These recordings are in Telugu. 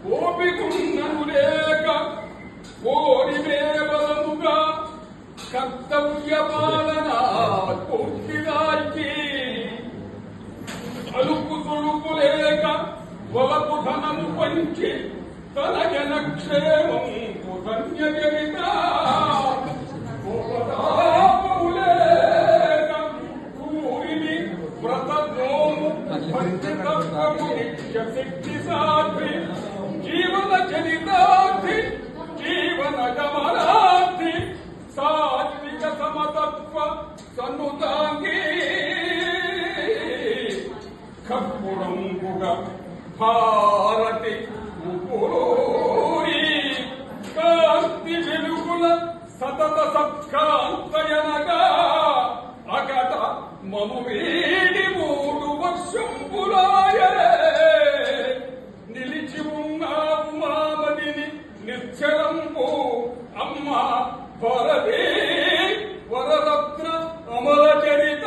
ఓపికున్నను లేక కోరిమే బలముగా కర్తవ్య పాలన పూర్తిదాయి అలుపు తొలుపు లేక వలపు ధనము పంచి తన జనక్షేమం ధన్య చరిత శక్తి సాధ్వి జీవన చరితార్థి జీవన గమనార్థి సాత్విక సమతత్వ సన్నుతాంగి కర్పూరంబుగ భారతి పూరి కాంతి వెలుగుల సతత సత్కాంతయనగా అగట మము వీడి 3 వర్షంబులాయే నిలిచి ఉన్నావు మామదిని నిశ్చలంబు అమ్మ వరదే వరరత్న అమర చరిత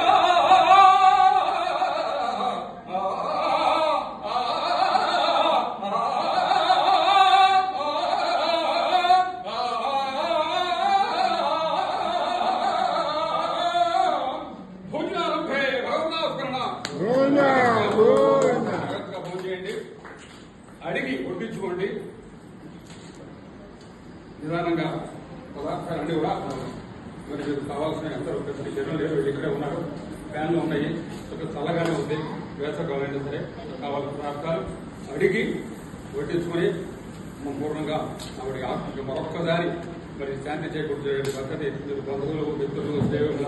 అడిగి వడ్డించుకోండి నిదానంగా పదార్థాలన్నీ కూడా మరి మీకు కావాల్సిన ఎంత జనం లేదు ఇక్కడే ఉన్నారు ఫ్యాన్లు ఉన్నాయి చల్లగానే ఉంది వేసవకాలైనా సరే కావాల్సిన పదార్థాలు అడిగి వడ్డించుకొని పూర్ణంగా ఆవిడకి మరొక్కసారి మరి శాంతి చేకూర్చే పద్ధతి బంధువులు మిత్రులు సేవలు